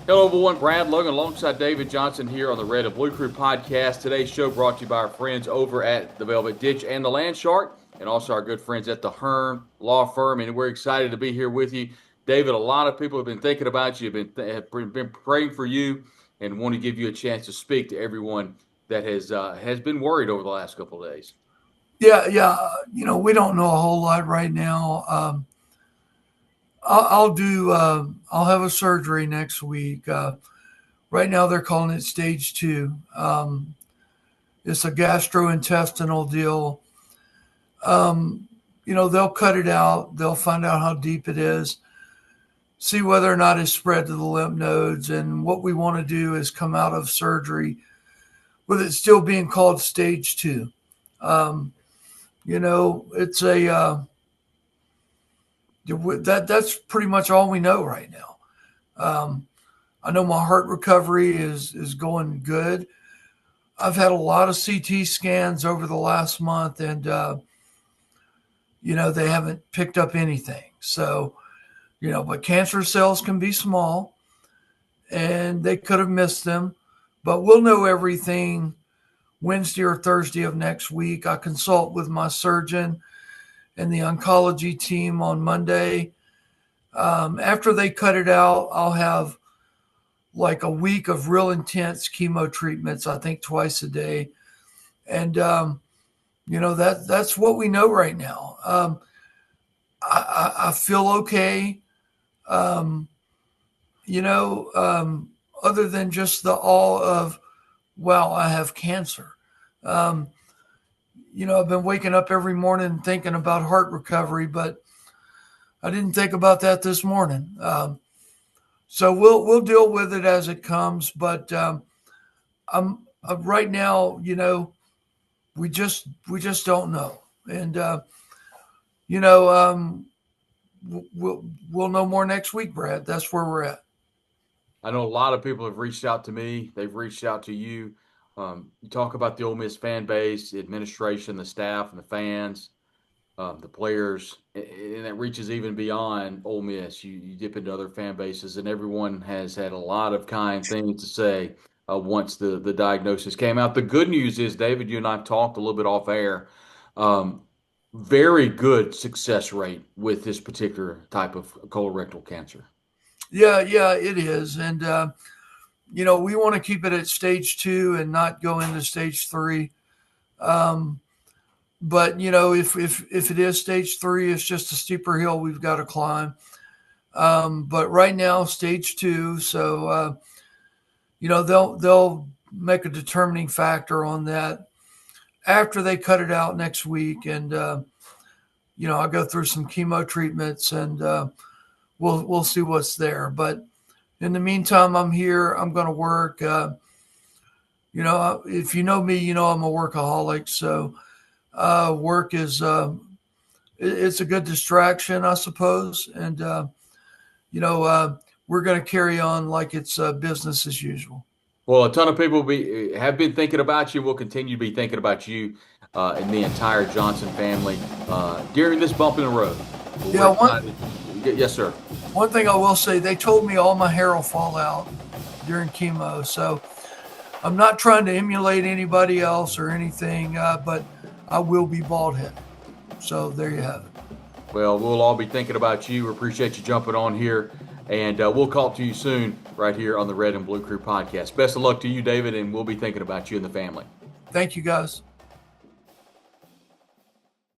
Hello, everyone. Brad Logan alongside David Johnson here on the Red and Blue Crew podcast. Today's show brought to you by our friends over at the Velvet Ditch and the Land Shark, and also our good friends at the Hearn Law Firm. And we're excited to be here with you. David, a lot of people have been thinking about you, have been praying for you, and want to give you a chance to speak to everyone that has been worried over the last couple of days. Yeah. We don't know a whole lot right now. I'll have a surgery next week. Right now they're calling it stage two. It's a gastrointestinal deal. They'll cut it out. They'll find out how deep it is, see whether or not it's spread to the lymph nodes. And what we want to do is come out of surgery with it still being called stage two. It's that's pretty much all we know right now. I know my heart recovery is going good. I've had a lot of CT scans over the last month, and they haven't picked up anything. So, but cancer cells can be small, and they could have missed them. But we'll know everything Wednesday or Thursday of next week. I consult with my surgeon and the oncology team on Monday. After they cut it out, I'll have like a week of real intense chemo treatments, I think twice a day. And, that's what we know right now. I feel okay. Other than just the awe of, wow, I have cancer. I've been waking up every morning thinking about heart recovery, but I didn't think about that this morning. So we'll deal with it as it comes. But I'm right now, we just don't know, and we'll know more next week, Brad. That's where we're at. I know a lot of people have reached out to me. They've reached out to you. You talk about the Ole Miss fan base, the administration, the staff, and the fans, the players, and that reaches even beyond Ole Miss. You dip into other fan bases, and everyone has had a lot of kind things to say once the diagnosis came out. The good news is, David, you and I talked a little bit off air. Very good success rate with this particular type of colorectal cancer. Yeah, it is. And, we want to keep it at stage two and not go into stage three. But, if it is stage three, it's just a steeper hill we've got to climb. But right now, stage two. So, they'll make a determining factor on that after they cut it out next week. And, I'll go through some chemo treatments, and we'll see what's there. But in the meantime, I'm here. I'm going to work. If you know me, I'm a workaholic. So work is it's a good distraction, I suppose. And we're going to carry on like it's business as usual. Well, a ton of people have been thinking about you. Will continue to be thinking about you and the entire Johnson family during this bump in the road. Yes, sir. One thing I will say, they told me all my hair will fall out during chemo. So I'm not trying to emulate anybody else or anything, but I will be bald headed. So there you have it. Well, we'll all be thinking about you. We appreciate you jumping on here. And we'll talk to you soon right here on the Red and Blue Crew podcast. Best of luck to you, David, and we'll be thinking about you and the family. Thank you, guys.